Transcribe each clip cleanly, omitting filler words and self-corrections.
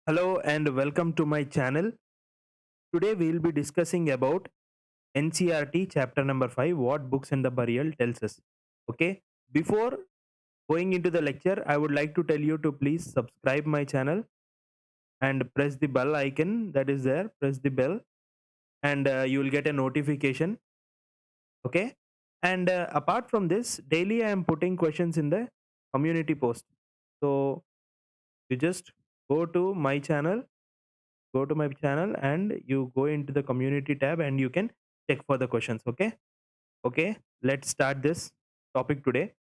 Hello and welcome to my channel. Today we will be discussing about NCRT chapter number 5, what books and the burial tells us. Okay, before going into the lecture, I would like to tell you to please subscribe my channel and press the bell icon that is there. Press the bell and you will get a notification. Okay, and apart from this, daily I am putting questions in the community post. So you just go to my channel and you go into the community tab and you can check for the questions. Okay, let's start this topic today.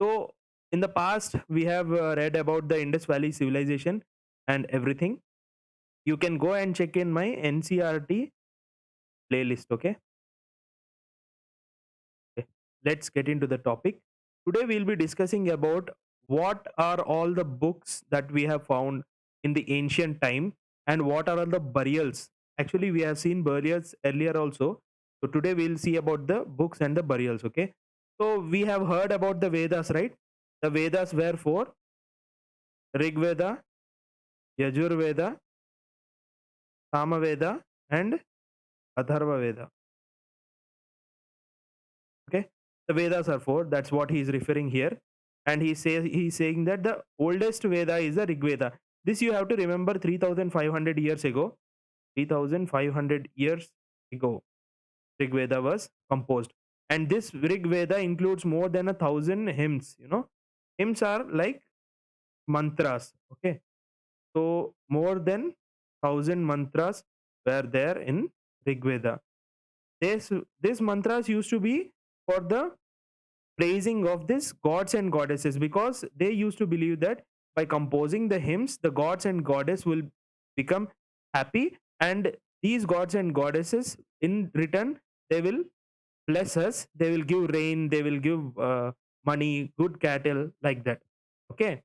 So in the past we have read about the Indus Valley civilization and everything. You can go and check in my NCRT playlist. Okay, let's get into the topic. Today we'll be discussing about what are all the books that we have found in the ancient time and what are all the burials. Actually, we have seen burials earlier also. So today we'll see about the books and the burials. Okay. So we have heard about the Vedas, right? The Vedas were four: Rig Veda, Yajur Veda, Sama Veda, and Atharva Veda. Okay, the Vedas are four. That's what he is referring here, and he's saying that the oldest Veda is the Rig Veda. This you have to remember 3,500 years ago. 3,500 years ago, Rig Veda was composed, and this Rig Veda includes more than 1,000 hymns. Hymns are like mantras. Okay, so more than 1,000 mantras were there in Rig Veda. This mantras used to be for the praising of these gods and goddesses, because they used to believe that by composing the hymns the gods and goddess will become happy, and these gods and goddesses in return they will bless us, they will give rain, they will give money, good cattle, like that. Okay,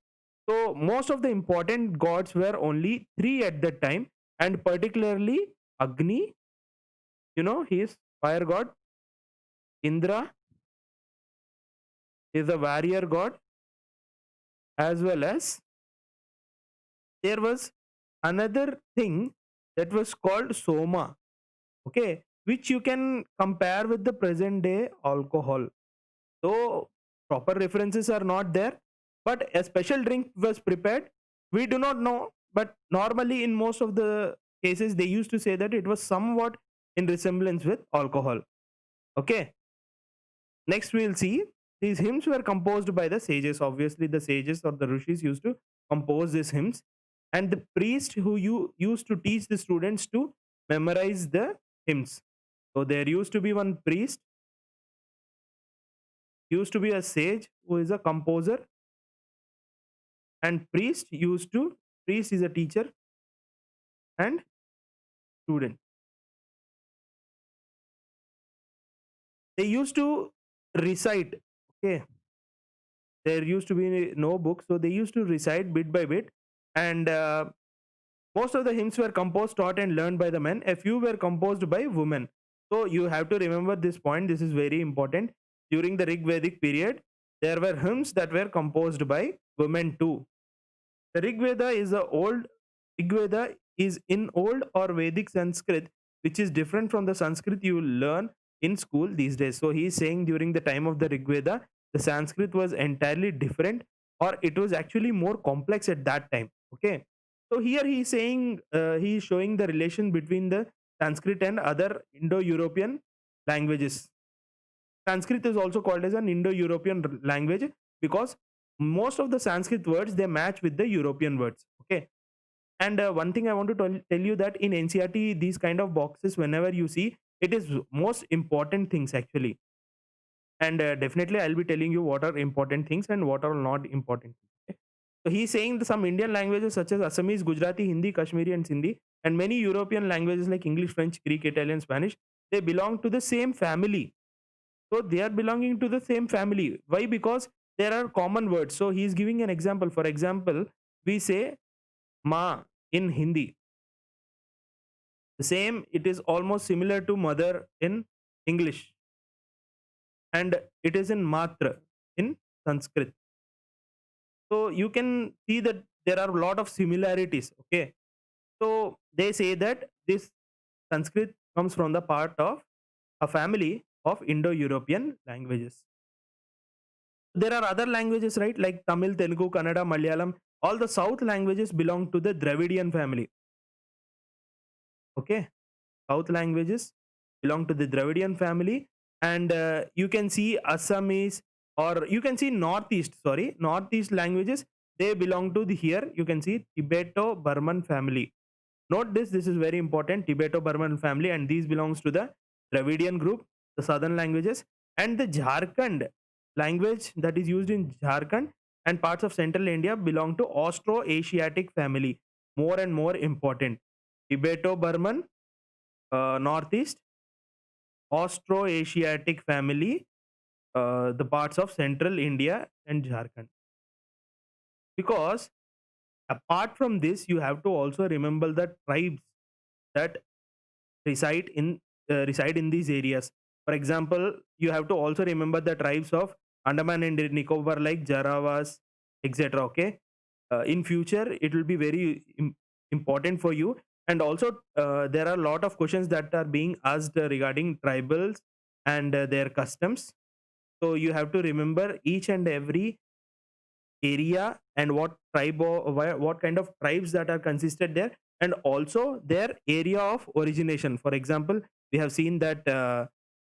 so most of the important gods were only three at that time, and particularly Agni, he is fire god. Indra is a warrior god, as well as there was another thing that was called Soma. Okay, which you can compare with the present day alcohol. So proper references are not there, but a special drink was prepared. We do not know, but normally in most of the cases they used to say that it was somewhat in resemblance with alcohol. Okay, next we'll see these hymns were composed by the sages. Obviously the sages or the rishis used to compose these hymns, and the priest who used to teach the students to memorize the hymns. So there used to be one priest, used to be a sage who is a composer, and priest is a teacher and student. They used to recite. Okay, there used to be no book, so they used to recite bit by bit, and most of the hymns were composed, taught, and learned by the men. A few were composed by women. So you have to remember this point. This is very important. During the Rig Vedic period, there were hymns that were composed by women too. The Rig Veda is in old or Vedic Sanskrit, which is different from the Sanskrit you learn in school these days. So he is saying during the time of the Rig Veda, the Sanskrit was entirely different, or it was actually more complex at that time. Okay, so here he is saying he is showing the relation between the Sanskrit and other Indo-European languages. Sanskrit is also called as an Indo-European language because most of the Sanskrit words they match with the European words. Okay, and one thing I want to tell you that in NCRT these kind of boxes, whenever you see, it is most important things actually, and definitely I'll be telling you what are important things and what are not important things. Okay? So he's saying that some Indian languages such as Assamese, Gujarati, Hindi, Kashmiri, and Sindhi, and many European languages like English, French, Greek, Italian, Spanish, they belong to the same family. So they are belonging to the same family. Why? Because there are common words. So he is giving an example. For example, we say ma in Hindi. The same, it is almost similar to mother in English, and it is in matra in Sanskrit. So you can see that there are a lot of similarities. Okay, So they say that this Sanskrit comes from the part of a family of Indo-European languages. There are other languages, right? Like Tamil, Telugu, Kannada, Malayalam. All the South languages belong to the Dravidian family. Okay, South languages belong to the Dravidian family, and you can see Assamese, or you can see Northeast. Sorry, Northeast languages. They belong to the here. You can see Tibeto-Burman family. Note this. This is very important. Tibeto-Burman family, and these belongs to the Dravidian group, the southern languages, and the Jharkhand language that is used in Jharkhand and parts of central India belong to Austro-Asiatic family. More and more important. Tibeto-Burman, Northeast, Austro-Asiatic family, the parts of central India and Jharkhand. Because apart from this, you have to also remember the tribes that reside in reside in these areas. For example, you have to also remember the tribes of Andaman and Nicobar, like Jarawas, etc. Okay, in future it will be very important for you. And also, there are a lot of questions that are being asked regarding tribals and their customs. So you have to remember each and every area and what tribe or what kind of tribes that are consisted there, and also their area of origination. For example, we have seen that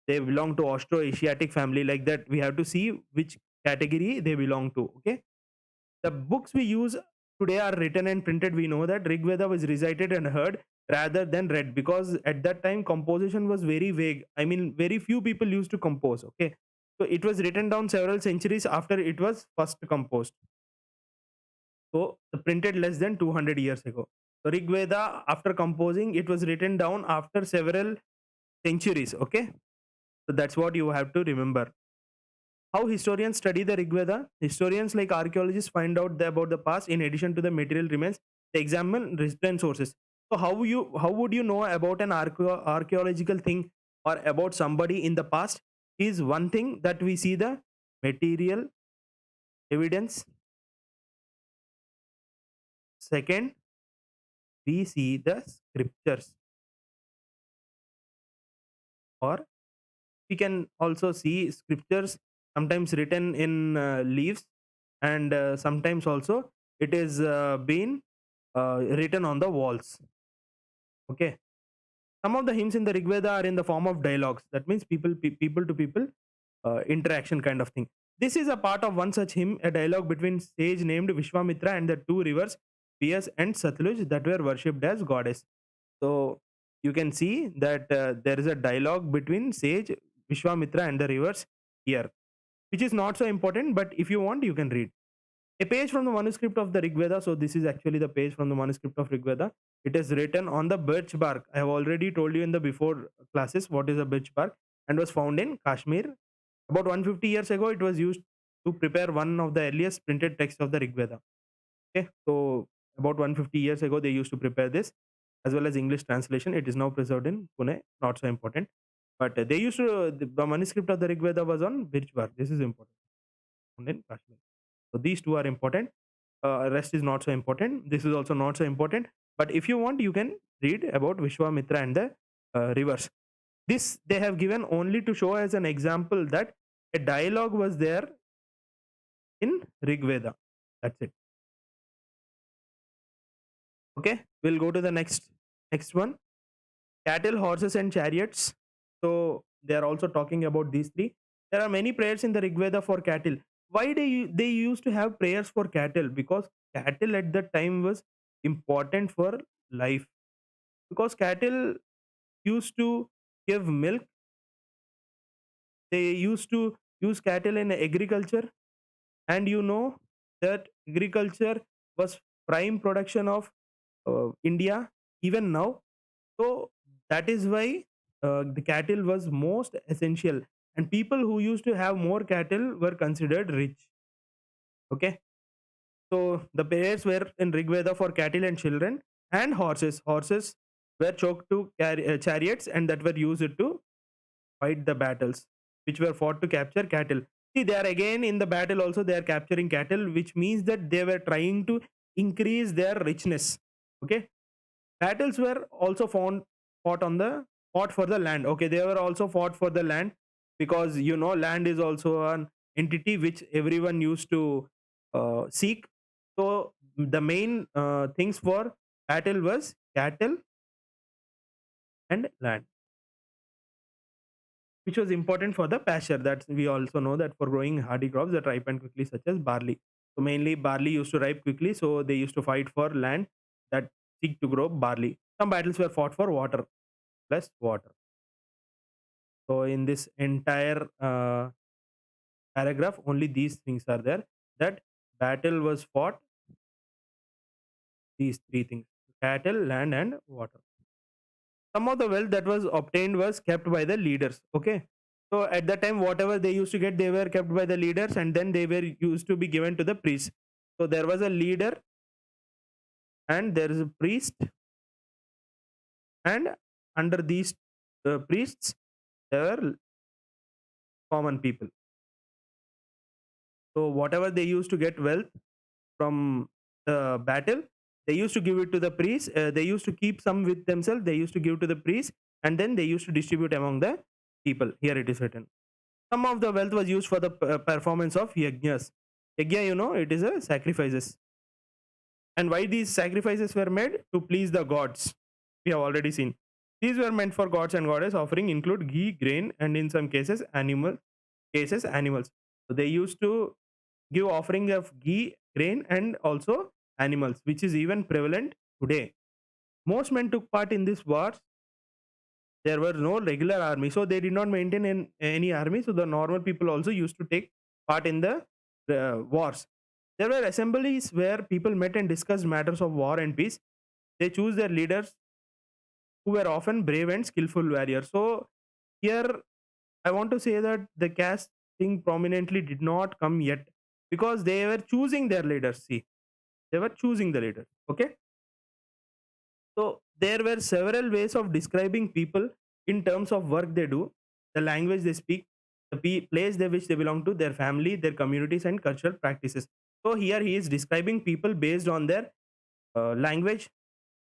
they belong to Austro-Asiatic family. Like that, we have to see which category they belong to. Okay, the books we use today are written and printed. We know that Rig Veda was recited and heard rather than read, because at that time composition was very vague. I mean, very few people used to compose. Okay, so it was written down several centuries after it was first composed. So printed less than 200 years ago. So Rig Veda, after composing, it was written down after several centuries. Okay, so that's what you have to remember. How historians study the Rig Veda? Historians, like archaeologists, find out about the past. In addition to the material remains, they examine written sources. So how would you know about an archaeological thing or about somebody in the past? Is one thing that we see the material evidence. Second, we see the scriptures, or we can also see scriptures sometimes written in leaves, and sometimes also it is been written on the walls. Okay, some of the hymns in the Rig Veda are in the form of dialogues. That means people to people interaction kind of thing. This is a part of one such hymn, a dialogue between sage named Vishwamitra and the two rivers Bias and Satluj that were worshipped as goddess. So you can see that there is a dialogue between sage Vishwamitra and the rivers here, which is not so important, but if you want, you can read. A page from the manuscript of the Rig Veda. So this is actually the page from the manuscript of Rig Veda. It is written on the birch bark. I have already told you in the before classes what is a birch bark, and was found in Kashmir. About 150 years ago, it was used to prepare one of the earliest printed texts of the Rig Veda. Okay, so about 150 years ago, they used to prepare this, as well as English translation. It is now preserved in Pune. Not so important, but they used to the manuscript of the Rig Veda was on birch bark. This is important. Found in Kashmir. So these two are important. Rest is not so important. This is also not so important. But if you want, you can read about Vishwamitra and the rivers. This they have given only to show as an example that a dialogue was there in Rig Veda. That's it. Okay, we'll go to the next one. Cattle, horses, and chariots. So they are also talking about these three. There are many prayers in the Rig Veda for cattle. Why they used to have prayers for cattle? Because cattle at that time was important for life. Because cattle used to give milk. They used to use cattle in agriculture, and you know that agriculture was prime production of India even now. So that is why the cattle was most essential, and people who used to have more cattle were considered rich. Okay, so the prayers were in Rig Veda for cattle and children and horses. Horses were choked to chariots, and that were used to fight the battles, which were fought to capture cattle. See, they are again in the battle. Also, they are capturing cattle, which means that they were trying to increase their richness. Okay, Battles were also fought on the fought for the land. Okay, they were also fought for the land, because land is also an entity which everyone used to seek. So the main things for battle was cattle and land, which was important for the pasture. That we also know that for growing hardy crops that ripen quickly, such as barley. So mainly barley used to ripe quickly, so they used to fight for land that seek to grow barley. Some battles were fought for water, plus water. So in this entire paragraph, only these things are there. That battle was fought, these three things: cattle, land, and water. Some of the wealth that was obtained was kept by the leaders. Okay. So at that time, whatever they used to get, they were kept by the leaders, and then they were used to be given to the priests. So there was a leader, and there is a priest, and under these priests, there were common people. So whatever they used to get wealth from the battle, they used to give it to the priest. They used to keep some with themselves. They used to give to the priest, and then they used to distribute among the people. Here it is written. Some of the wealth was used for the performance of yajnas. Yajna, it is a sacrifices. And why these sacrifices were made? To please the gods. We have already seen. These were meant for gods and goddess. Offering include ghee, grain, and in some cases, animals. So they used to give offering of ghee, grain, and also animals, which is even prevalent today. Most men took part in these wars. There were no regular army, so they did not maintain any army. So the normal people also used to take part in the wars. There were assemblies where people met and discussed matters of war and peace. They choose their leaders, who were often brave and skillful warriors. So here I want to say that the caste thing prominently did not come yet, because they were choosing their leaders. See, they were choosing the leaders. Okay. So there were several ways of describing people in terms of work they do, the language they speak, the place they which they belong to, their family, their communities, and cultural practices. So here he is describing people based on their language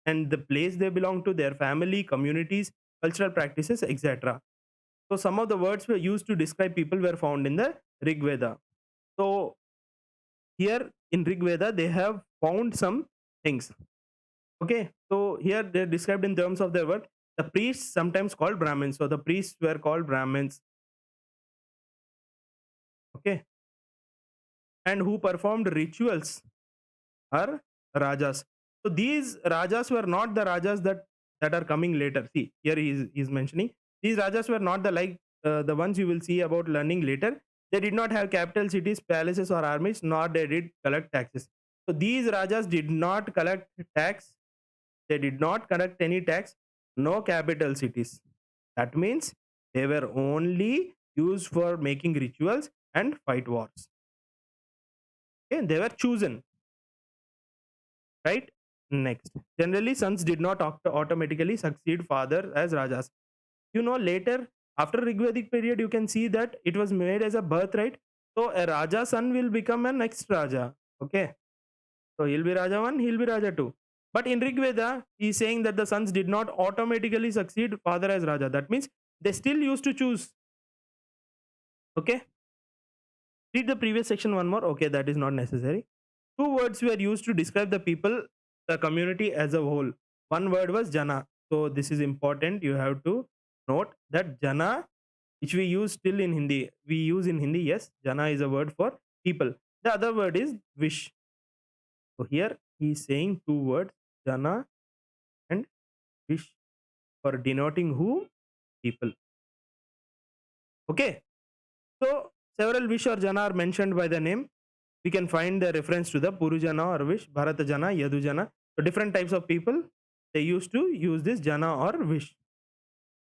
and the place they belong to, their family, communities, cultural practices, etc. So some of the words were used to describe people were found in the Rig Veda. So here in Rig Veda, they have found some things. Okay, so here they're described in terms of their work. The priests, sometimes called Brahmins. So the priests were called Brahmins. Okay, and who performed rituals are Rajas. So these Rajas were not the Rajas that are coming later. See, here he's mentioning these Rajas were not the ones you will see about learning later. They did not have capital cities, palaces, or armies, nor they did collect taxes. So these Rajas did not collect tax. They did not collect any tax, no capital cities. That means they were only used for making rituals and fight wars. Okay, they were chosen, right? Next, generally, sons did not automatically succeed father as rajas. Later after Rigvedic period, you can see that it was made as a birthright. So a raja son will become a next raja. Okay, so he'll be raja 1, he'll be raja 2. But in Rigveda, he's saying that the sons did not automatically succeed father as raja. That means they still used to choose. Okay, read the previous section one more. Okay, that is not necessary. Two words were used to describe the people, the community as a whole. One word was jana. So this is important. You have to note that jana, which we use still in Hindi, we use in Hindi. Yes, jana is a word for people. The other word is wish. So here he is saying two words, jana and wish, for denoting who? People. Okay. So several wish or jana are mentioned by the name. We can find the reference to the Purujana or wish, Bharatajana, Yadujana. So different types of people, they used to use this jana or wish.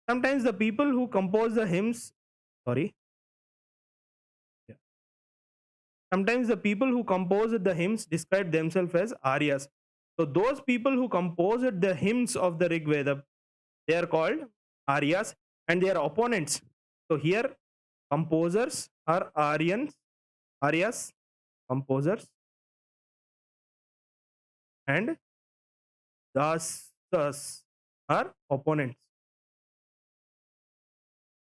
Sometimes the people who compose the hymns, sorry, yeah. Sometimes the people who composed the hymns describe themselves as Aryas. So those people who composed the hymns of the Rig Veda, they are called Aryas, and their opponents. So here composers are Aryans, Aryas, composers, and Das thus are opponents.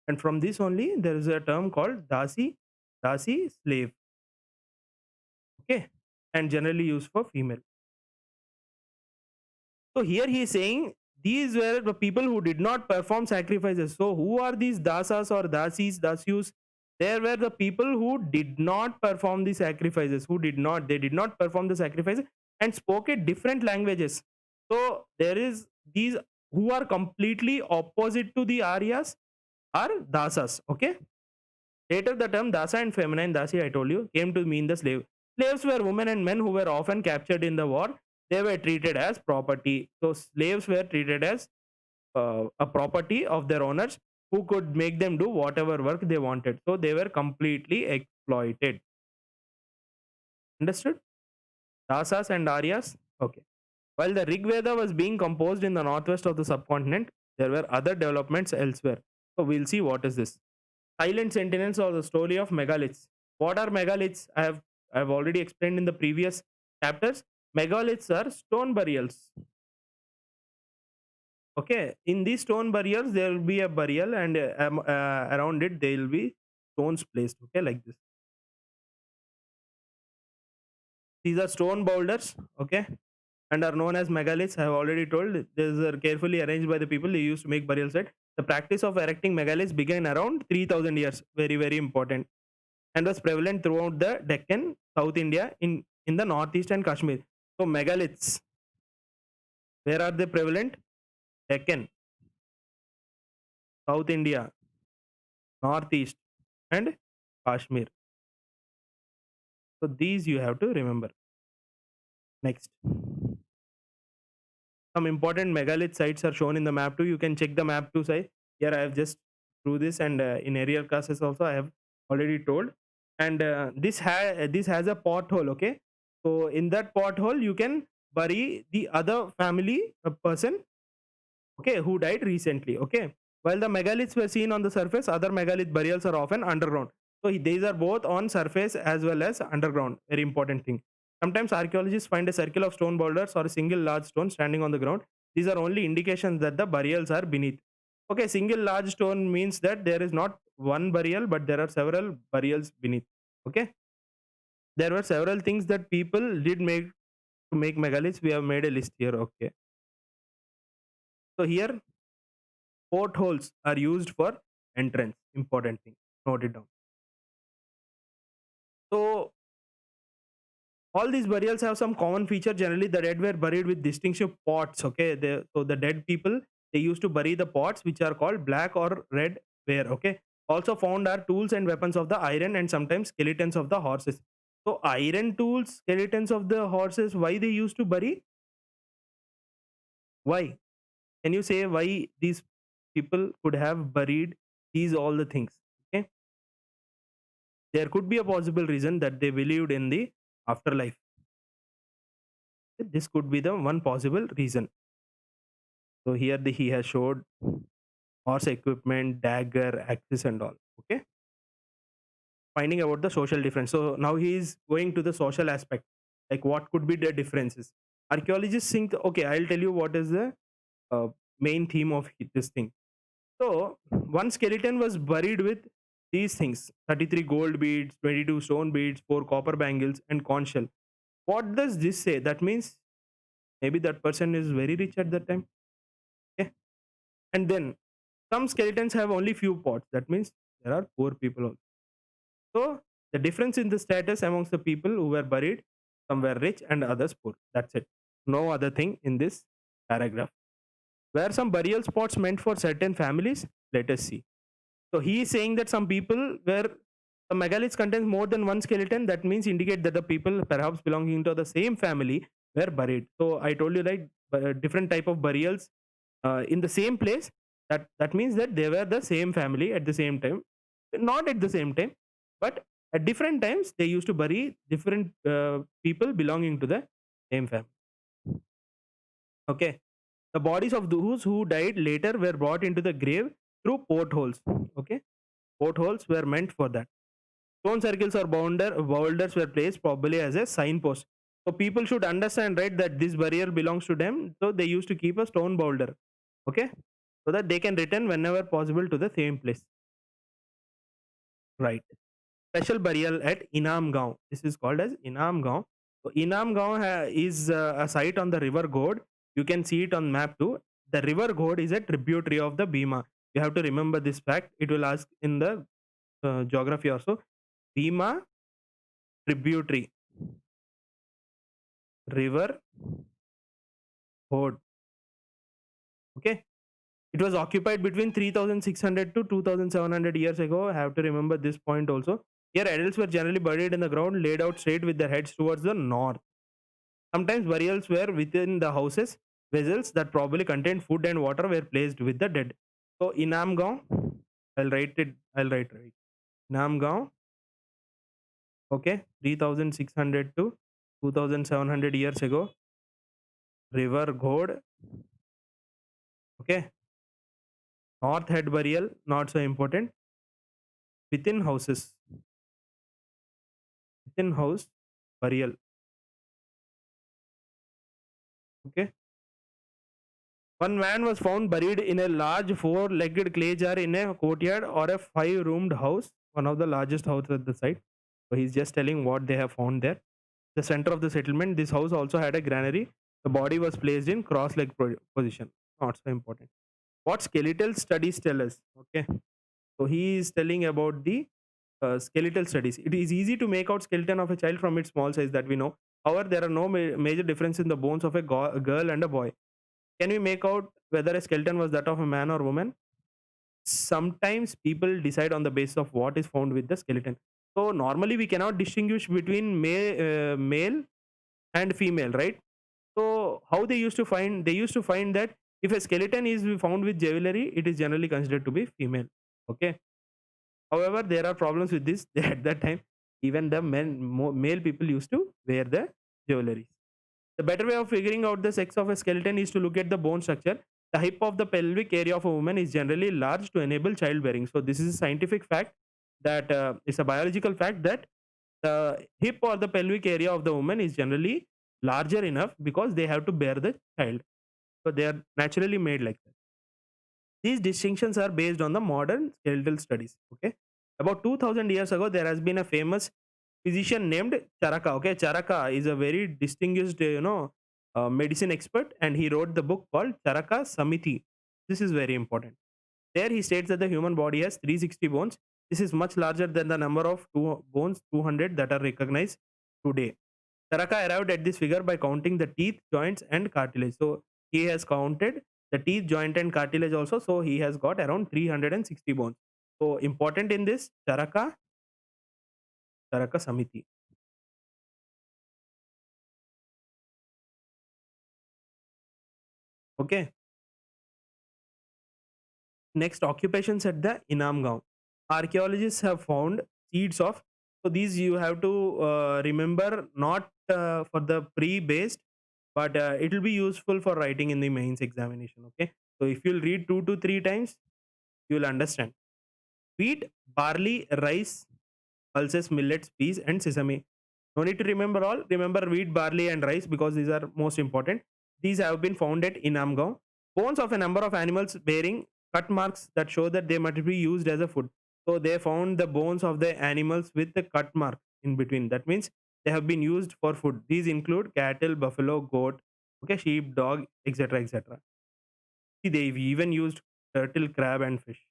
And from this only there is a term called dasi slave, okay, and generally used for female. So here he is saying these were the people who did not perform sacrifices. So who are these dasas or dasis, dasyus? There were the people who did not perform the sacrifices, they did not perform the sacrifices and spoke a different languages. So there is these who are completely opposite to the Aryas are dasas, okay. Later, the term dasa and feminine dasi, I told you, came to mean the slave. Slaves were women and men who were often captured in the war. They were treated as property. So, slaves were treated as a property of their owners who could make them do whatever work they wanted. So, they were completely exploited. Understood? Dasas and Aryas? Okay. While the Rig Veda was being composed in the northwest of the subcontinent, there were other developments elsewhere. So, we'll see what is this. Silent Sentinels or the story of megaliths. What are megaliths? I have already explained in the previous chapters. Megaliths are stone burials. Okay, in these stone burials there will be a burial, and around it there will be stones placed. Okay, like this. These are stone boulders. Okay, and are known as megaliths. I have already told. These are carefully arranged by the people they used to make burial site. The practice of erecting megaliths began around 3000 years. Very, very important. And was prevalent throughout the Deccan, South India, in the Northeast and Kashmir. So megaliths, where are they prevalent? Deccan, South India, Northeast, and Kashmir. So these you have to remember. Next, some important megalith sites are shown in the map too. You can check the map too. Say here I have just through this, and in aerial classes also I have already told. And this has a pothole. Okay, so in that pothole you can bury the other family person, okay, who died recently. Okay, while the megaliths were seen on the surface, other megalith burials are often underground. So these are both on surface as well as underground. Very important thing. Sometimes archaeologists find a circle of stone boulders or a single large stone standing on the ground. These are only indications that the burials are beneath. Okay, single large stone means that there is not one burial, but there are several burials beneath. Okay, there were several things that people did make to make megaliths. We have made a list here. Okay, so here portholes are used for entrance. Important thing. Note it down. So all these burials have some common feature. Generally, the dead were buried with distinctive pots. Okay, so the dead people, they used to bury the pots which are called black or red ware. Okay. Also found are tools and weapons of the iron and sometimes skeletons of the horses. So iron tools, skeletons of the horses. Why they used to bury? Why? Can you say why these people could have buried these all the things? Okay, there could be a possible reason that they believed in the afterlife. This could be the one possible reason. So here he has showed horse equipment, dagger, axes, and all. Okay, finding about the social difference. So now he is going to the social aspect, like what could be the differences. Archaeologists think, okay, I'll tell you what is the uh, main theme of this thing. So one skeleton was buried with these things: 33 gold beads, 22 stone beads, 4 copper bangles, and conch shell. What does this say? That means maybe that person is very rich at that time. Okay. And then some skeletons have only few pots. That means there are poor people also. So the difference in the status amongst the people who were buried, some were rich and others poor. That's it. No other thing in this paragraph. Were some burial spots meant for certain families? Let us see. So he is saying that some people where the megaliths contains more than one skeleton, that means indicate that the people perhaps belonging to the same family were buried. So I told you, right, different type of burials in the same place. That means that they were the same family at the same time, not at the same time, but at different times they used to bury different people belonging to the same family. Okay, the bodies of those who died later were brought into the grave through portholes. Okay, portholes were meant for that. Stone circles or boulders were placed probably as a signpost. So people should understand, right, that this burial belongs to them. So they used to keep a stone boulder, okay, so that they can return whenever possible to the same place, right? Special burial at Inam Gaon. This is called as Inam Gaon. So Inam Gaon is a site on the river God. You can see it on map too. The river God is a tributary of the Bhima. You have to remember this fact. It will ask in the geography also. Bhima tributary, river God. Okay. It was occupied between 3600 to 2700 years ago. I have to remember this point also. Here, adults were generally buried in the ground, laid out straight with their heads towards the north. Sometimes burials were within the houses. Vessels that probably contained food and water were placed with the dead. So, Inamgaon, I'll write it. I'll write right. Inamgaon, okay, 3600 to 2700 years ago. River God, okay. North head burial, not so important. Within houses, within house burial, okay. One man was found buried in a large four-legged clay jar in a courtyard or a five-roomed house, one of the largest houses at the site. So he's just telling what they have found there. The center of the settlement, this house also had a granary. The body was placed in cross-leg position. Not so important. What skeletal studies tell us? Okay, so he is telling about the skeletal studies. It is easy to make out skeleton of a child from its small size that we know. However, there are no major difference in the bones of a girl and a boy. Can we make out whether a skeleton was that of a man or woman? Sometimes people decide on the basis of what is found with the skeleton. So normally we cannot distinguish between male and female, right? So how they used to find? They used to find that if a skeleton is found with jewelry, it is generally considered to be female. Okay. However, there are problems with this. At that time, even the male people used to wear the jewelry. The better way of figuring out the sex of a skeleton is to look at the bone structure. The hip of the pelvic area of a woman is generally large to enable childbearing. So this is a scientific fact that it's a biological fact that the hip or the pelvic area of the woman is generally larger enough because they have to bear the child. So they are naturally made like that. These distinctions are based on the modern skeletal studies. Okay, about 2000 years ago, there has been a famous physician named Charaka. Okay, Charaka is a very distinguished, medicine expert, and he wrote the book called Charaka Samiti. This is very important. There, he states that the human body has 360 bones. This is much larger than the number of bones 200 that are recognized today. Taraka arrived at this figure by counting the teeth, joints, and cartilage. So he has counted the teeth, joint, and cartilage also. So he has got around 360 bones. So important in this Charaka Samiti. Okay. Next, occupations at the Inamgaon. Archaeologists have found seeds of. So these you have to remember, not for the pre-based, but it will be useful for writing in the mains examination. Okay. So if you'll read 2 to 3 times, you will understand. Wheat, barley, rice, pulses, millets, peas, and sesame. No need to remember all. Remember wheat, barley, and rice because these are most important. These have been found at Inamgaon. Bones of a number of animals bearing cut marks that show that they might be used as a food. So they found the bones of the animals with the cut mark in between. That means they have been used for food. These include cattle, buffalo, goat, okay, sheep, dog, etc., etc. See, they've even used turtle, crab, and fish.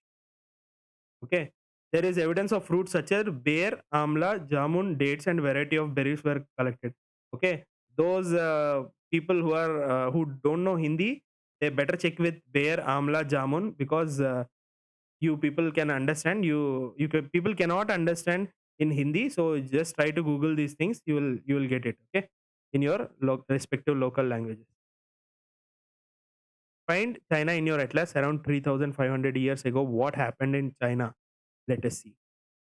Okay. There is evidence of fruits such as bear, amla, jamun, dates, and variety of berries were collected. Okay. Those people who don't know Hindi, they better check with bear, amla, jamun because you people can understand. People cannot understand in Hindi, so just try to Google these things. You will get it. Okay, in your respective local languages. Find China in your atlas around 3,500 years ago. What happened in China? Let us see.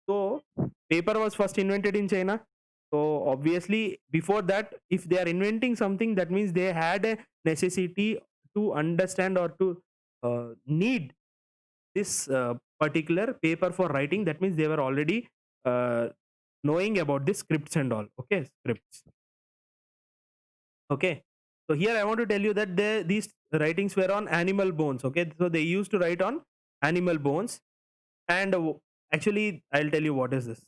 So, paper was first invented in China. So, obviously, before that, if they are inventing something, that means they had a necessity to understand or to need this particular paper for writing. That means they were already uh, knowing about the scripts and all. Okay, scripts. Okay, so here I want to tell you that these writings were on animal bones. Okay, so they used to write on animal bones. And actually, I'll tell you what is this.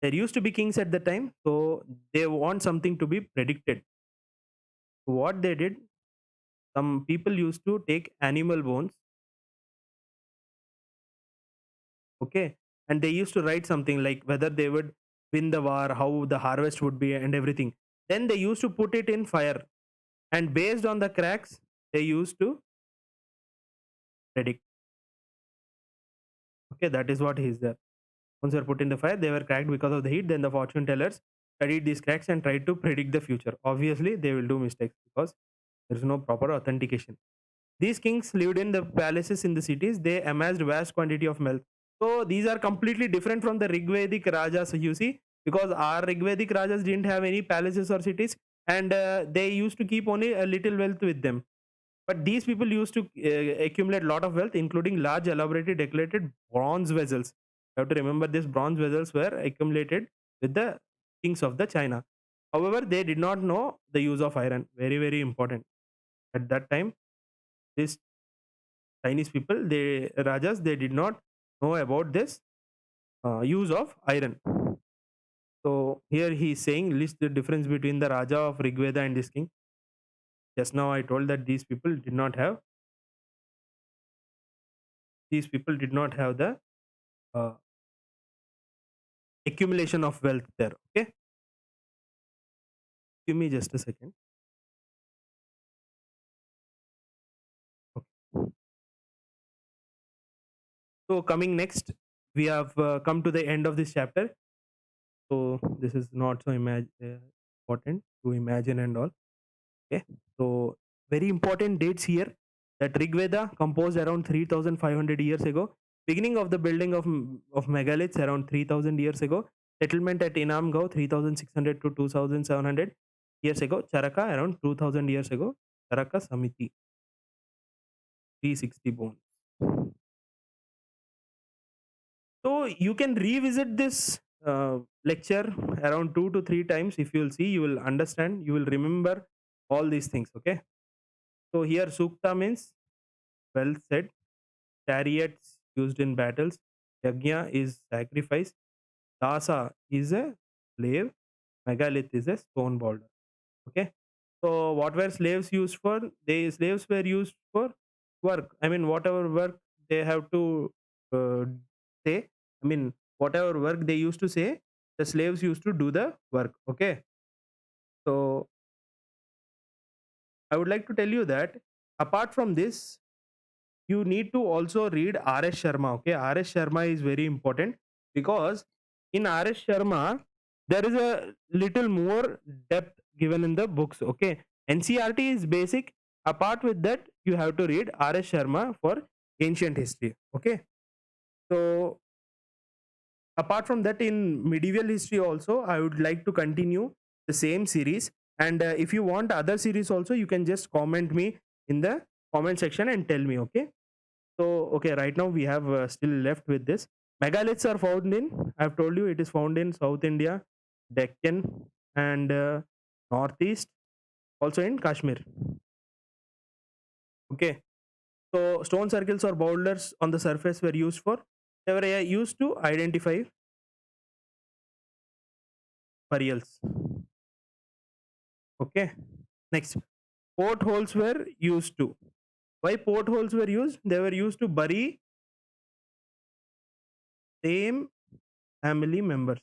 There used to be kings at the time, so they want something to be predicted. So what they did, some people used to take animal bones, okay, and they used to write something like whether they would win the war, how the harvest would be, and everything. Then they used to put it in fire, and based on the cracks, they used to predict. Okay, that is what is there. Once they were put in the fire, they were cracked because of the heat. Then the fortune tellers studied these cracks and tried to predict the future. Obviously, they will do mistakes because there is no proper authentication. These kings lived in the palaces in the cities. They amassed vast quantity of wealth. So these are completely different from the Rigvedic Rajas, you see, because our Rigvedic Rajas didn't have any palaces or cities, and they used to keep only a little wealth with them. But these people used to accumulate a lot of wealth, including large, elaborated, decorated bronze vessels. You have to remember these bronze vessels were accumulated with the kings of the China. However, they did not know the use of iron. Very, very important. At that time, these Chinese people, they Rajas, they did not know about this use of iron. So here he is saying list the difference between the Raja of Rigveda and this king. Just now I told that these people did not have the uh, accumulation of wealth there. Okay, give me just a second. Okay. So coming next, we have come to the end of this chapter. So this is not so important to imagine and all. Okay, so very important dates here that Rigveda composed around 3,500 years ago. Beginning of the building of megaliths around 3,000 years ago. Settlement at Inamgao 3,600 to 2,700 years ago. Charaka around 2,000 years ago. Charaka Samiti 360 bones. So you can revisit this lecture around 2 to 3 times. If you will see, you will understand, you will remember all these things. Okay. So here Sukta means well said. Chariots used in battles. Yajna is sacrifice. Dasa is a slave. Megalith is a stone boulder. Okay. So what were slaves used for? They slaves were used for work. I mean, whatever work they have to say. I mean, whatever work they used to say, the slaves used to do the work. Okay. So I would like to tell you that apart from this, you need to also read R.S. Sharma. Okay, R.S. Sharma is very important because in R.S. Sharma there is a little more depth given in the books. Okay, NCRT is basic. Apart with that, you have to read R.S. Sharma for ancient history. Okay, so apart from that, in medieval history also, I would like to continue the same series. And if you want other series also, you can just comment me in the comment section and tell me. Okay. So, okay, right now we have still left with this. Megaliths are found in, I've told you, it is found in South India, Deccan, and Northeast, also in Kashmir. Okay, so stone circles or boulders on the surface were used for, they were used to identify burials. Okay, next, portholes were used to. Why portholes were used? They were used to bury same family members.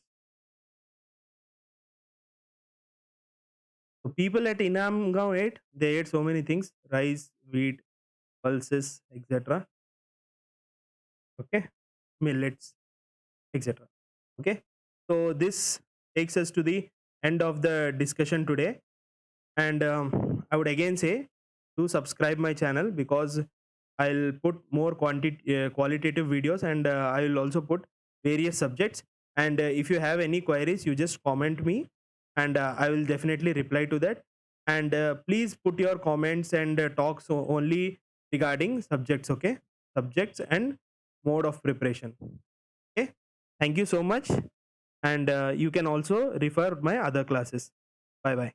So people at Inamgaon ate, they ate so many things: rice, wheat, pulses, etc. Okay, millets, etc. Okay, so this takes us to the end of the discussion today. And I would again say to subscribe my channel because I'll put more qualitative videos, and I will also put various subjects. And if you have any queries, you just comment me, and I will definitely reply to that. And please put your comments and talks only regarding subjects. Okay, subjects and mode of preparation. Okay, thank you so much, and you can also refer my other classes. Bye bye.